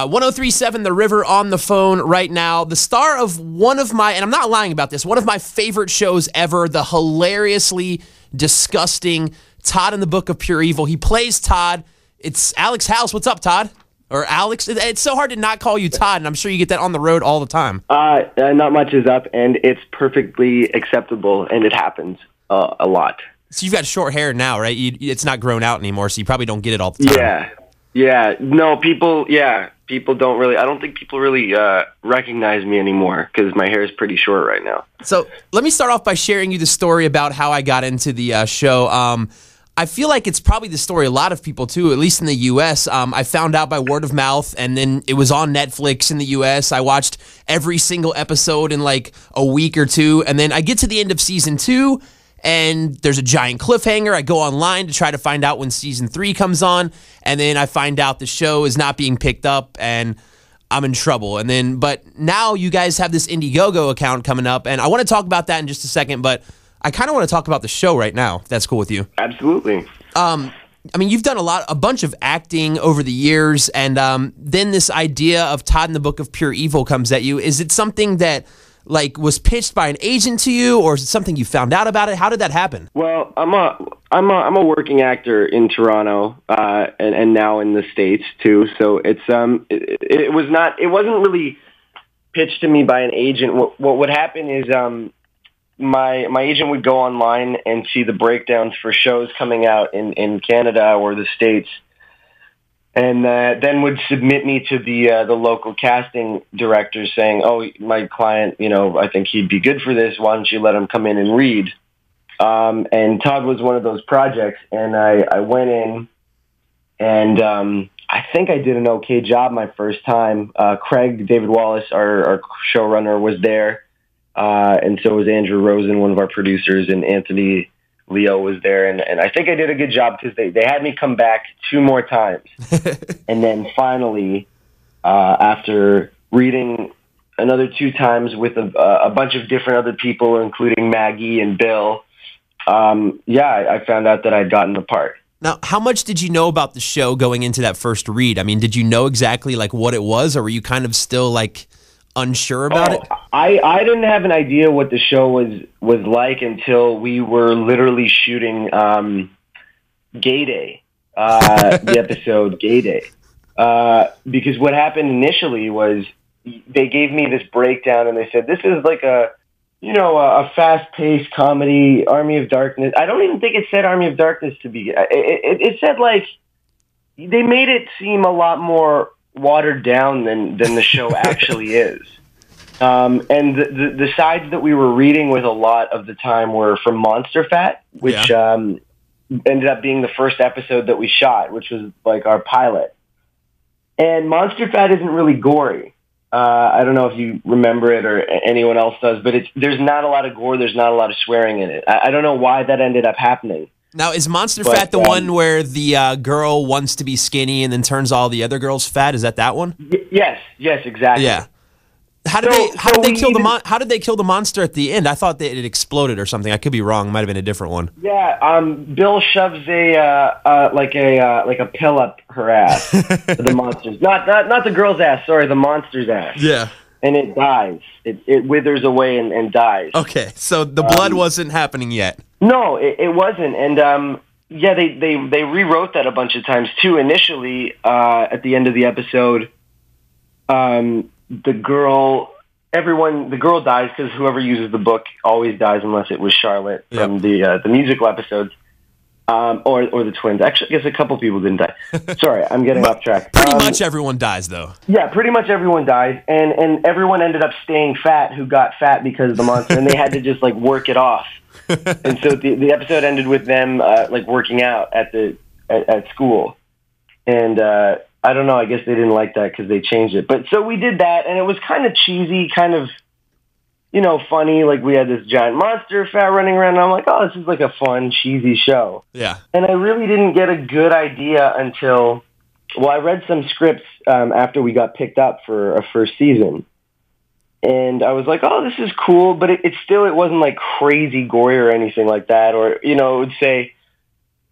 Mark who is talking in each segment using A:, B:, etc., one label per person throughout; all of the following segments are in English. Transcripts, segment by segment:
A: 1037 The River on the phone right now. The star of one of my, and I'm not lying about this, one of my favorite shows ever, the hilariously disgusting Todd in the Book of Pure Evil. He plays Todd. It's Alex House. What's up, Todd? Or Alex? It's so hard to not call you Todd, and I'm sure you get that on the road all the time.
B: Not much is up, and it's perfectly acceptable, and it happens a lot.
A: So you've got short hair now, right? It's not grown out anymore, so you probably don't get it all the time.
B: Yeah. No, people don't really, I don't think people really recognize me anymore because my hair is pretty short right now.
A: So let me start off by sharing you the story about how I got into the show. I feel like it's probably the story a lot of people too, at least in the U.S. I found out by word of mouth, and then it was on Netflix in the U.S. I watched every single episode in like a week or two, and then I get to the end of season 2, and there's a giant cliffhanger. I go online to try to find out when season 3 comes on, and then I find out the show is not being picked up, and I'm in trouble. But now you guys have this Indiegogo account coming up, and I want to talk about that in just a second, but I kind of want to talk about the show right now, if that's cool with you.
B: Absolutely.
A: I mean, you've done a bunch of acting over the years, and then this idea of Todd in the Book of Pure Evil comes at you. Is it something that was pitched by an agent to you, or is it something you found out about it? How did that happen?
B: Well, I'm a working actor in Toronto, and now in the States too. So it wasn't really pitched to me by an agent. What would happen is my agent would go online and see the breakdowns for shows coming out in Canada or the States, and then would submit me to the local casting director saying, "Oh, my client, I think he'd be good for this. Why don't you let him come in and read?" And Todd was one of those projects, and I went in, and I think I did an okay job my first time. Craig David Wallace, our showrunner, was there, and so was Andrew Rosen, one of our producers, and Anthony Leo was there, and I think I did a good job because they had me come back 2 more times. And then finally, after reading another 2 times with a bunch of different other people, including Maggie and Bill, I found out that I'd gotten the part.
A: Now, how much did you know about the show going into that first read? I mean, did you know exactly what it was, or were you kind of still unsure about it?
B: I didn't have an idea what the show was like until we were literally shooting Gay Day, the episode Gay Day. Because what happened initially was they gave me this breakdown, and they said, this is like a fast-paced comedy, Army of Darkness. I don't even think it said Army of Darkness to begin. It said they made it seem a lot more watered down than the show actually is. And the sides that we were reading with a lot of the time were from Monster Fat, which ended up being the first episode that we shot, which was our pilot. And Monster Fat isn't really gory. I don't know if you remember it or anyone else does, but there's not a lot of gore, there's not a lot of swearing in it. I don't know why that ended up happening.
A: Now, is Monster Fat the one where the girl wants to be skinny and then turns all the other girls fat? Is that one?
B: Yes, exactly.
A: Yeah. How did they kill the monster at the end? I thought that it exploded or something. I could be wrong. It might have been a different one.
B: Yeah, Bill shoves a pill up her ass. The monster's not the girl's ass. Sorry, the monster's ass.
A: Yeah.
B: And it dies. It withers away and dies.
A: Okay, so the blood wasn't happening yet.
B: No, it wasn't. And they rewrote that a bunch of times too. Initially, at the end of the episode, the girl dies because whoever uses the book always dies unless it was Charlotte from the musical episodes. Or the twins. Actually, I guess a couple people didn't die. Sorry, I'm getting off track.
A: Pretty much everyone dies, though.
B: Yeah, pretty much everyone dies, and everyone ended up staying fat who got fat because of the monster, and they had to just work it off. And so the episode ended with them working out at school, and I don't know. I guess they didn't like that because they changed it. But so we did that, and it was kind of cheesy, kind of funny. We had this giant monster fat running around, and I'm like, oh, this is a fun, cheesy show.
A: Yeah.
B: And I really didn't get a good idea until, I read some scripts after we got picked up for a first season. And I was like, oh, this is cool, but it wasn't crazy gory or anything like that. Or, it would say,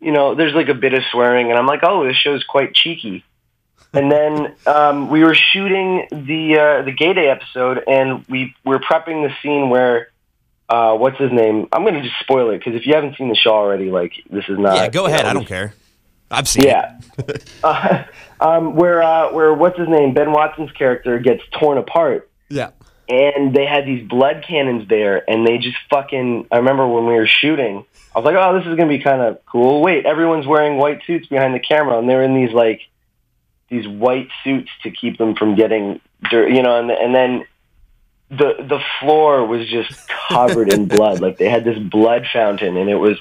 B: there's a bit of swearing, and I'm like, oh, this show's quite cheeky. And then we were shooting the Gay Day episode, and we were prepping the scene where what's his name? I'm going to just spoil it because if you haven't seen the show already, like this is not.
A: Yeah, go ahead. I don't care. I've seen it.
B: Where what's his name? Ben Watson's character gets torn apart.
A: Yeah.
B: And they had these blood cannons there, and they just fucking. I remember when we were shooting, I was like, "Oh, this is gonna be kind of cool." Wait, everyone's wearing white suits behind the camera, and they're in these white suits to keep them from getting dirt, and then the floor was just covered in blood. Like they had this blood fountain, and it was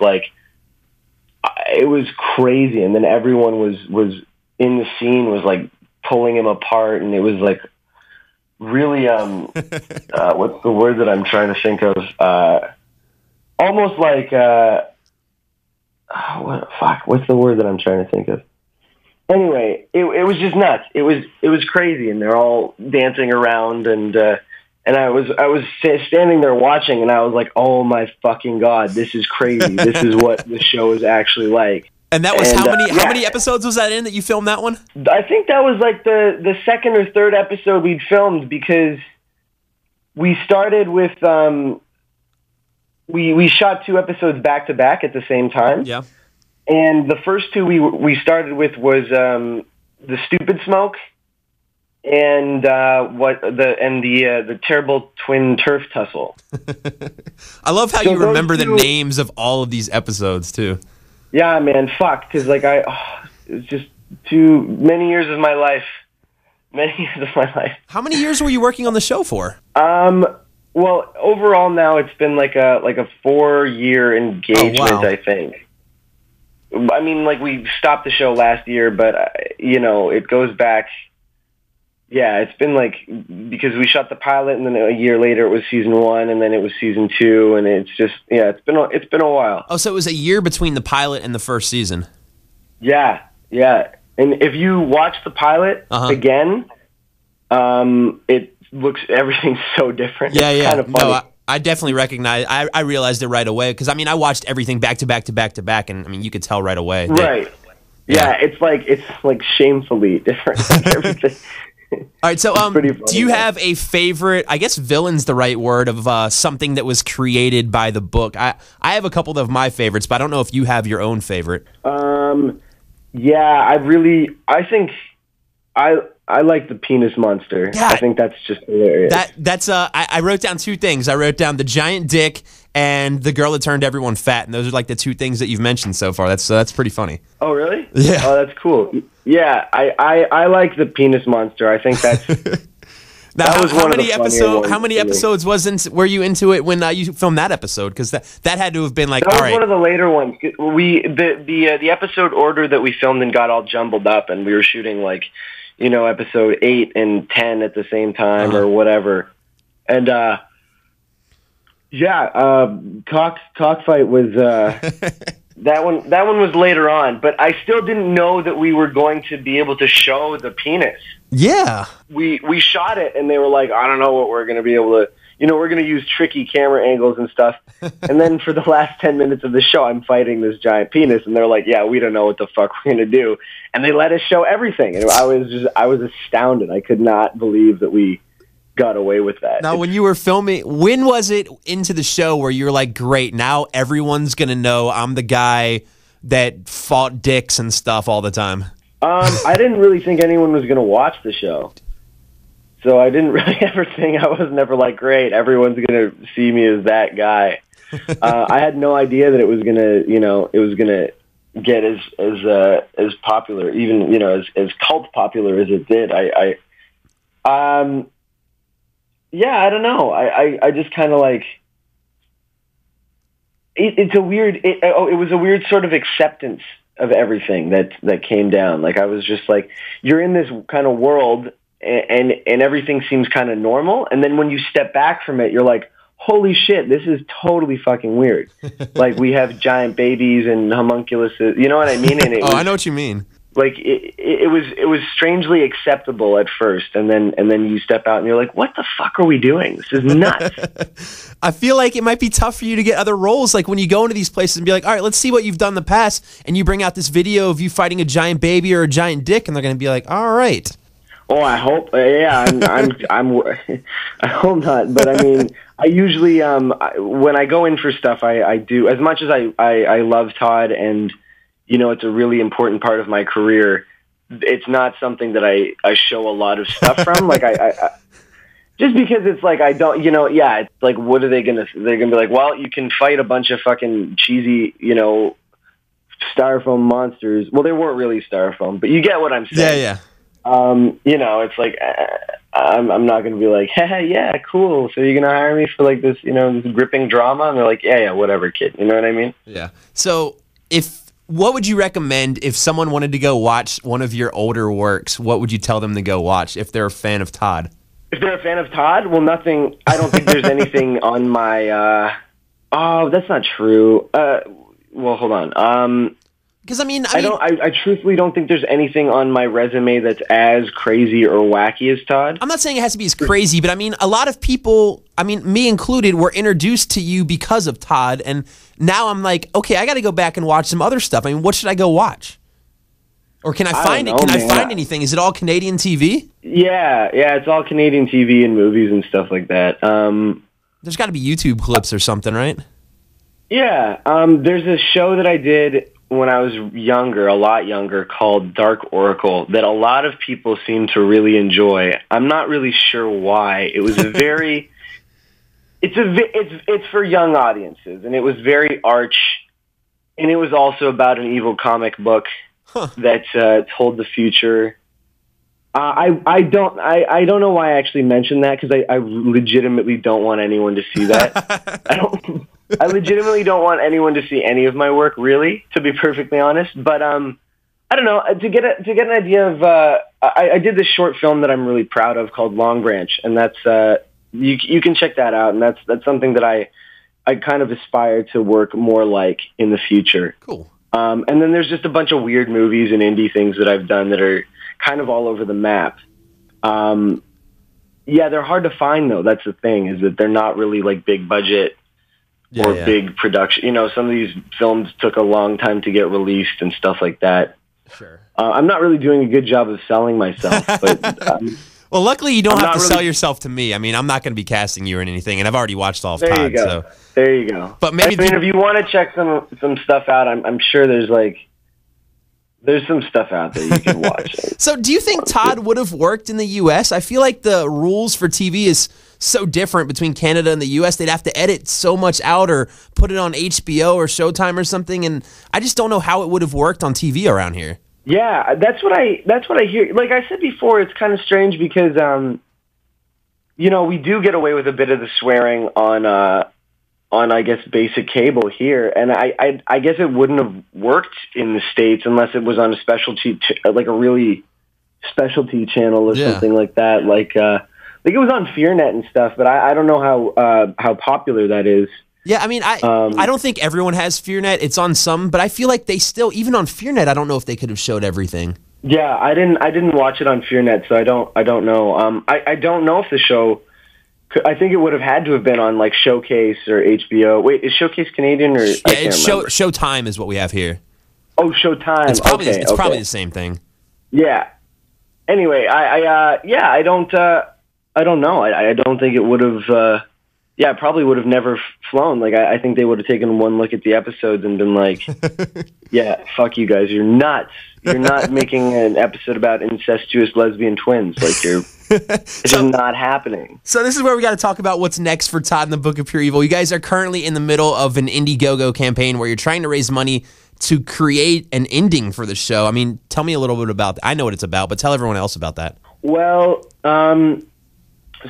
B: crazy. And then everyone was in the scene was like pulling him apart, and it was like really what's the word that I'm trying to think of? Almost like what's the word that I'm trying to think of? Anyway, it was just nuts. It was crazy, and they're all dancing around, and I was standing there watching, and I was like, "Oh my fucking god, this is crazy! This is what the show is actually like."
A: And that was how many episodes was that in that you filmed that one?
B: I think that was like the second or third episode we'd filmed, because we started with we shot 2 episodes back to back at the same time.
A: Yeah.
B: And the first 2 we started with was the Stupid Smoke and the Terrible Twin Turf Tussle.
A: I love how you remember the names of all of these episodes too.
B: Yeah, man, fuck, because it's just too many years of my life. Many years of my life. How
A: many years were you working on the show for?
B: Well, overall now it's been like a 4-year engagement, I think. I mean, we stopped the show last year, but it goes back. Yeah, it's been because we shot the pilot, and then a year later it was season 1, and then it was season 2, and it's just it's been a while.
A: Oh, so it was a year between the pilot and the first season.
B: Yeah. And if you watch the pilot again, it looks everything's so different.
A: Yeah,
B: it's kind of funny.
A: No, I definitely recognize. I realized it right away because I watched everything back to back to back to back, and you could tell right away.
B: Right. Yeah, it's like shamefully different. Everything.
A: All right, so do you have a favorite, I guess villain's the right word, of something that was created by the book? I have a couple of my favorites, but I don't know if you have your own favorite.
B: Yeah, I think I like the penis monster.
A: Yeah,
B: I think that's just hilarious.
A: I wrote down 2 things. I wrote down the giant dick and the girl that turned everyone fat, and those are like the 2 things that you've mentioned so far. That's pretty funny.
B: Oh, really?
A: Yeah.
B: Oh, that's cool. Yeah, I like the penis monster. I think that's.
A: Now, how many episodes were you into it when you filmed that episode? Because that had to have been
B: that was one of the later ones. The episode order that we filmed in got all jumbled up, and we were shooting episode 8 and 10 at the same time or whatever. And cockfight was that one was later on, but I still didn't know that we were going to be able to show the penis.
A: Yeah.
B: We shot it, and they were like, I don't know what we're going to be able to, we're going to use tricky camera angles and stuff. And then for the last 10 minutes of the show, I'm fighting this giant penis, and they're like, yeah, we don't know what the fuck we're going to do. And they let us show everything. And I was astounded. I could not believe that we got away with that.
A: Now, when you were filming, when was it into the show where you were like, great, now everyone's going to know I'm the guy that fought dicks and stuff all the time?
B: I didn't really think anyone was going to watch the show. So I didn't really ever think, I was never like, great, everyone's going to see me as that guy. I had no idea that it was going to, get as popular, even, as cult popular as it did. Yeah, I don't know. I just kind of like, it's a weird, it was a weird sort of acceptance of everything that came down. Like, I was just like, you're in this kind of world and everything seems kind of normal. And then when you step back from it, you're like, holy shit, this is totally fucking weird. Like, we have giant babies and homunculuses, you know what I mean? And
A: I know what you mean.
B: Like it was strangely acceptable at first, and then you step out and you're like, what the fuck are we doing? This is nuts.
A: I feel like it might be tough for you to get other roles. Like when you go into these places and be like, all right, let's see what you've done in the past, and you bring out this video of you fighting a giant baby or a giant dick, and they're going to be like, all right.
B: Oh, I hope. Yeah, I'm I hope not. But I mean, I usually when I go in for stuff, I do, as much as I love Todd, and you know, it's a really important part of my career. It's not something that I show a lot of stuff from. Like I just because it's like I don't, you know, yeah, it's like, what are they gonna? They're gonna be like, well, you can fight a bunch of fucking cheesy, you know, styrofoam monsters. Well, they weren't really styrofoam, but you get what I'm saying.
A: Yeah.
B: You know, it's like I'm not going to be like, hey, yeah, cool. So you're going to hire me for like this, you know, this gripping drama? And they're like, yeah, whatever, kid. You know what I mean?
A: Yeah. So what would you recommend if someone wanted to go watch one of your older works? What would you tell them to go watch if they're a fan of Todd?
B: If they're a fan of Todd, well, nothing. I don't think there's anything on my. Oh, that's not true. Well, hold on.
A: Because I mean,
B: I truthfully don't think there's anything on my resume that's as crazy or wacky as Todd.
A: I'm not saying it has to be as crazy, but I mean, a lot of people, I mean, me included, were introduced to you because of Todd, and now I'm like, okay, I got to go back and watch some other stuff. I mean, what should I go watch? Or can I find it? Can I find anything? Is it all Canadian TV?
B: Yeah, it's all Canadian TV and movies and stuff like that.
A: There's got to be YouTube clips or something, right?
B: Yeah, there's a show that I did when I was younger, a lot younger, called Dark Oracle that a lot of people seem to really enjoy. I'm not really sure why. It was a very, it's for young audiences, and it was very arch, and it was also about an evil comic book that told the future. I don't know why I actually mentioned that, because I legitimately don't want anyone to see that. I legitimately don't want anyone to see any of my work, really, to be perfectly honest. But I don't know, to get an idea of I did this short film that I'm really proud of called Long Branch, and that's you can check that out, and that's something that I kind of aspire to work more like in the future.
A: Cool.
B: And then there's just a bunch of weird movies and indie things that I've done that are kind of all over the map. Yeah, they're hard to find though. That's the thing, is that they're not really like big budget big production. You know, some of these films took a long time to get released and stuff like that.
A: Sure.
B: I'm not really doing a good job of selling myself, but
A: well, luckily you don't have to sell yourself to me. I mean, I'm not going to be casting you or anything, and I've already watched all of Todd.
B: There you go.
A: So.
B: There you go.
A: But maybe
B: I mean, if you want to check some stuff out, I'm sure there's some stuff out there you can watch.
A: So do you think Todd would have worked in the U.S.? I feel like the rules for TV is so different between Canada and the U.S. They'd have to edit so much out or put it on HBO or Showtime or something, and I just don't know how it would have worked on TV around here.
B: Yeah, that's what I hear. Like I said before, it's kind of strange because, you know, we do get away with a bit of the swearing on I guess basic cable here, and I guess it wouldn't have worked in the States unless it was on a specialty, like a really specialty channel or something like that. Like it was on FearNet and stuff, but I don't know how popular that is.
A: Yeah, I mean, I don't think everyone has FearNet. It's on some, but I feel like they still, even on FearNet, I don't know if they could have showed everything.
B: Yeah, I didn't watch it on FearNet, so I don't know. I don't know if the show. I think it would have had to have been on like Showcase or HBO. Wait, is Showcase Canadian or?
A: Yeah, it's Showtime is what we have here.
B: Oh, Showtime.
A: It's probably the same thing.
B: Yeah. Anyway, I don't know. I don't think it would have. Yeah, it probably would have never flown. Like I think they would have taken one look at the episodes and been like, "Yeah, fuck you guys. You're nuts. You're not making an episode about incestuous lesbian twins. Like it's just not happening."
A: So this is where we got to talk about what's next for Todd and the Book of Pure Evil. You guys are currently in the middle of an Indiegogo campaign where you're trying to raise money to create an ending for the show. I mean, tell me a little bit about that. I know what it's about, but tell everyone else about that.
B: Well,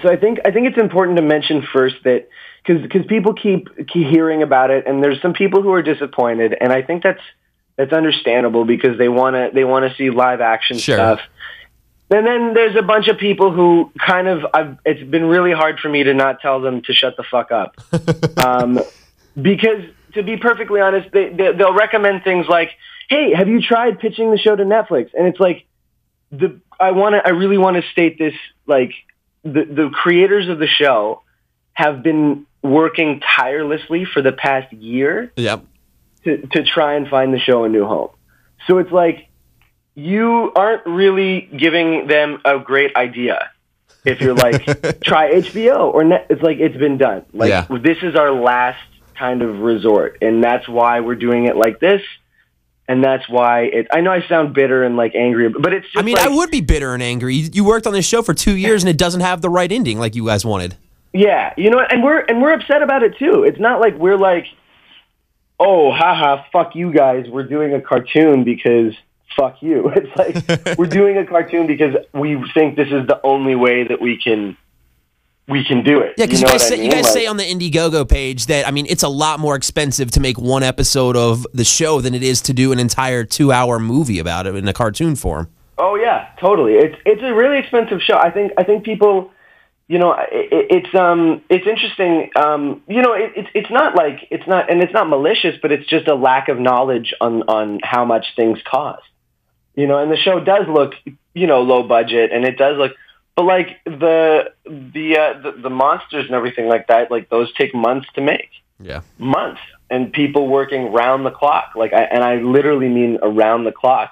B: so I think it's important to mention first that because people keep hearing about it, and there's some people who are disappointed, and I think that's understandable because they want to see live action stuff. And then there's a bunch of people who kind of it's been really hard for me to not tell them to shut the fuck up, because to be perfectly honest, they'll recommend things like, "Hey, have you tried pitching the show to Netflix?" And it's like, I really want to state this, like, the creators of the show have been working tirelessly for the past year
A: Yep.
B: to try and find the show a new home. So it's like, you aren't really giving them a great idea if you're like, try HBO or it's like, it's been done. Like, this is our last kind of resort, and that's why we're doing it like this. And that's why I know I sound bitter and like angry, but it's just, I mean,
A: I would be bitter and angry. You worked on this show for 2 years and it doesn't have the right ending like you guys wanted.
B: Yeah, you know, and we're upset about it too. It's not like we're like, oh, haha, fuck you guys, we're doing a cartoon because fuck you. It's like, we're doing a cartoon because we think this is the only way that we can do it.
A: Yeah, because you guys say on the Indiegogo page that, I mean, it's a lot more expensive to make one episode of the show than it is to do an entire 2-hour movie about it in a cartoon form.
B: Oh yeah, totally. It's a really expensive show. I think people, you know, it's interesting. You know, it's not malicious, but it's just a lack of knowledge on how much things cost. You know, and the show does look, you know, low budget, and it does look. But like the monsters and everything like that, like those take months to make.
A: Yeah,
B: months, and people working round the clock. Like, I literally mean around the clock.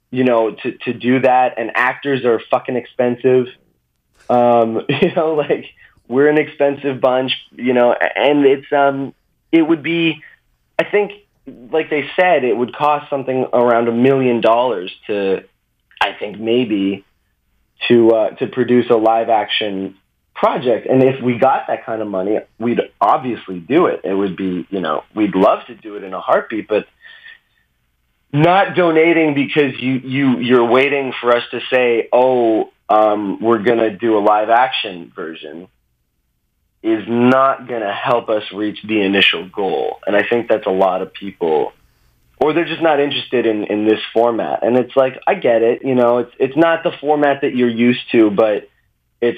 B: You know, to do that, and actors are fucking expensive. You know, like, we're an expensive bunch. You know, and it would be, I think, like they said, it would cost something around $1 million to, I think, maybe. To produce a live action project. And if we got that kind of money, we'd obviously do it. It would be, you know, we'd love to do it in a heartbeat, but not donating because you're waiting for us to say, oh, we're going to do a live action version is not going to help us reach the initial goal. And I think that's a lot of people, or they're just not interested in this format. And it's like, I get it, you know, it's not the format that you're used to, but it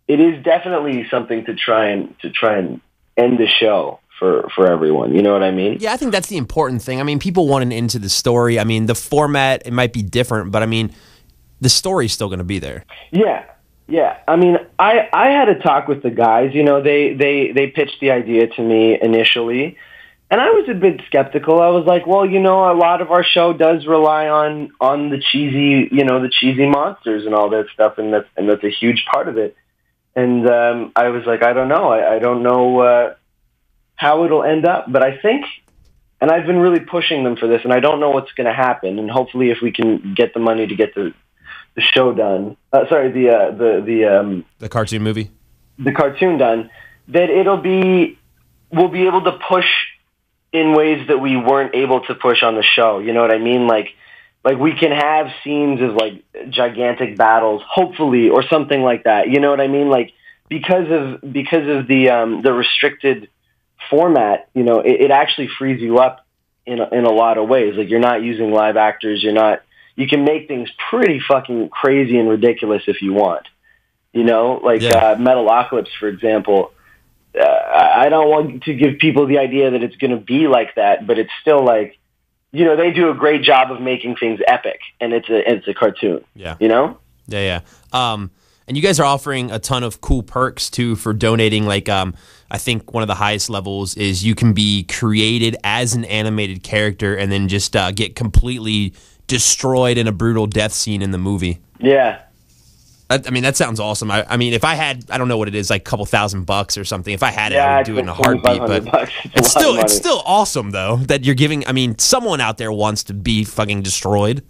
B: is definitely something to try and end the show for everyone. You know what I mean?
A: Yeah, I think that's the important thing. I mean, people want an end to the story. I mean, the format, it might be different, but I mean, the story's still going to be there.
B: Yeah. Yeah. I mean, I had a talk with the guys, you know, they pitched the idea to me initially. And I was a bit skeptical. I was like, well, you know, a lot of our show does rely on the cheesy, you know, the cheesy monsters and all that stuff, and that's a huge part of it. And I was like, I don't know. I don't know how it'll end up, but I think, and I've been really pushing them for this, and I don't know what's going to happen. And hopefully, if we can get the money to get the show done, the
A: cartoon movie,
B: the cartoon done, that we'll be able to push in ways that we weren't able to push on the show. You know what I mean? Like we can have scenes of like gigantic battles, hopefully, or something like that. You know what I mean? Like, because of the restricted format, you know, it actually frees you up in a lot of ways. Like, you're not using live actors. You can make things pretty fucking crazy and ridiculous if you want. You know, like Metalocalypse, for example. I don't want to give people the idea that it's going to be like that, but it's still like, you know, they do a great job of making things epic, and it's a cartoon.
A: Yeah.
B: You know?
A: Yeah. And you guys are offering a ton of cool perks too for donating. Like, I think one of the highest levels is you can be created as an animated character and then just get completely destroyed in a brutal death scene in the movie.
B: Yeah.
A: I mean, that sounds awesome. I mean, if I had, I don't know what it is, like a couple $1,000 or something. If I had it, I would do it in a heartbeat. But it's still awesome though that you're giving. I mean, someone out there wants to be fucking destroyed.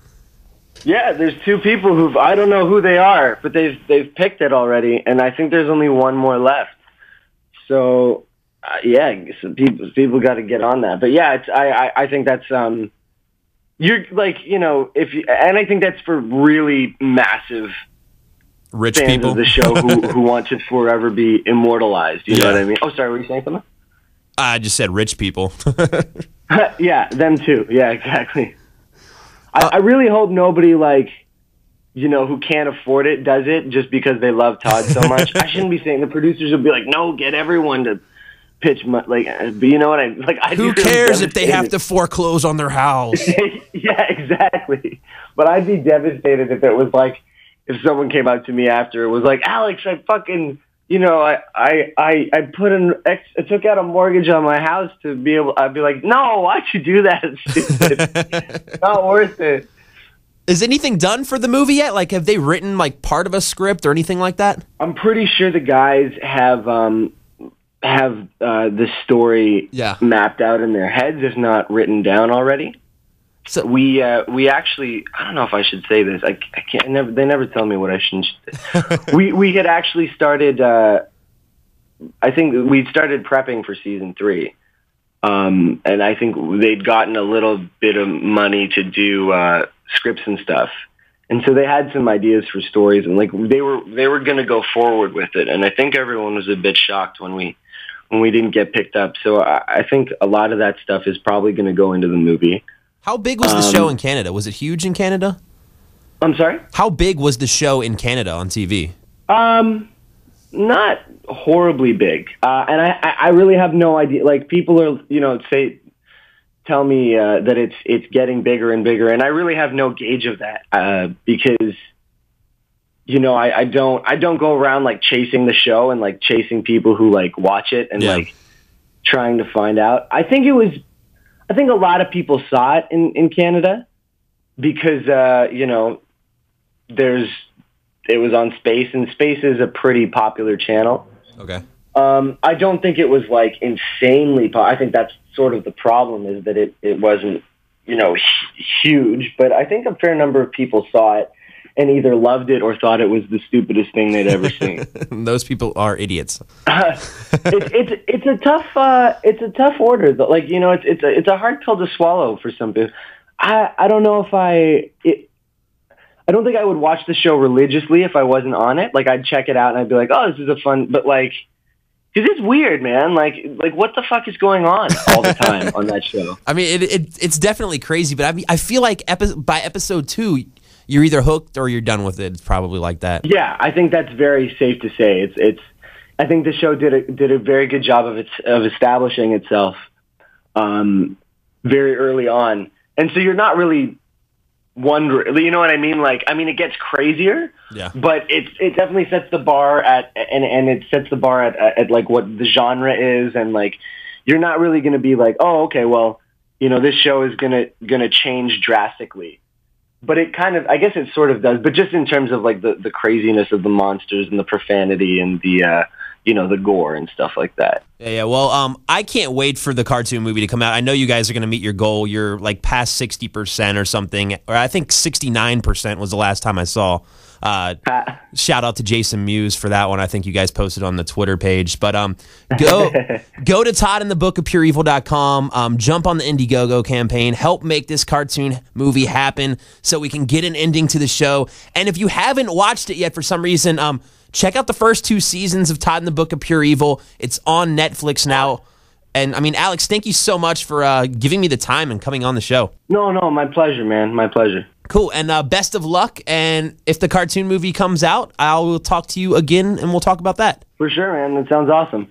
B: Yeah, there's two people I don't know who they are, but they've picked it already, and I think there's only one more left. So so people got to get on that. But yeah, I think that's you're like, you know, and I think that's for really massive
A: rich
B: fans
A: people
B: of the show who want to forever be immortalized. You know what I mean? Oh, sorry, were you saying something?
A: I just said rich people.
B: Yeah, them too. Yeah, exactly. I really hope nobody, like, you know, who can't afford it does it just because they love Todd so much. I shouldn't be saying, the producers will be like, no, get everyone to pitch like, but you know what I like?
A: Who cares if they have to foreclose on their house?
B: Yeah, exactly. But I'd be devastated if it was like, if someone came out to me after it was like, Alex, I fucking, you know, I took out a mortgage on my house to be able. I'd be like, no, why'd you do that? It's stupid. Not worth it.
A: Is anything done for the movie yet? Like, have they written like part of a script or anything like that?
B: I'm pretty sure the guys have the story mapped out in their heads, if not written down already. So we actually, I don't know if I should say this. I can't. They never tell me what I shouldn't. we had actually started. I think we'd started prepping for season 3, and I think they'd gotten a little bit of money to do scripts and stuff, and so they had some ideas for stories, and like they were going to go forward with it. And I think everyone was a bit shocked when we didn't get picked up. So I think a lot of that stuff is probably going to go into the movie.
A: How big was the show in Canada? Was it huge in Canada?
B: I'm sorry?
A: How big was the show in Canada on TV?
B: Not horribly big. And I really have no idea. Like, people are, you know, tell me that it's getting bigger and bigger, and I really have no gauge of that because, you know, I don't go around like chasing the show and like chasing people who like watch it and like trying to find out. I think a lot of people saw it in Canada because, you know, it was on Space, and Space is a pretty popular channel.
A: Okay.
B: I don't think it was like insanely I think that's sort of the problem, is that it wasn't, you know, huge, but I think a fair number of people saw it and either loved it or thought it was the stupidest thing they'd ever seen.
A: Those people are idiots.
B: It's a tough order though. Like, you know, it's a hard pill to swallow for some people. I don't know if I don't think I would watch the show religiously if I wasn't on it. Like, I'd check it out and I'd be like, oh, this is a fun, but like, because it's weird, man. Like what the fuck is going on all the time on that show? I mean,
A: it's definitely crazy, but I feel like by episode 2, you're either hooked or you're done with it. It's probably like that.
B: Yeah, I think that's very safe to say. I think the show did a very good job of establishing itself very early on, and so you're not really wondering. You know what I mean? Like, I mean, it gets crazier, but it definitely sets the bar at it sets the bar at like what the genre is, and like you're not really going to be like, oh, okay, well, you know, this show is gonna change drastically. But it kind of, I guess it sort of does, but just in terms of like the craziness of the monsters and the profanity and the, you know, the gore and stuff like that.
A: Yeah. Well, I can't wait for the cartoon movie to come out. I know you guys are going to meet your goal. You're like past 60% or something, or I think 69% was the last time I saw. Shout out to Jason Mewes for that one. I think you guys posted on the Twitter page. But go to toddandthebookofpureevil.com. Jump on the Indiegogo campaign. Help make this cartoon movie happen so we can get an ending to the show. And if you haven't watched it yet for some reason, check out the first 2 seasons of Todd and the Book of Pure Evil. It's on Netflix now. And I mean, Alex, thank you so much for giving me the time and coming on the show.
B: No, my pleasure, man. My pleasure.
A: Cool. And best of luck. And if the cartoon movie comes out, I will talk to you again and we'll talk about that.
B: For sure, man. That sounds awesome.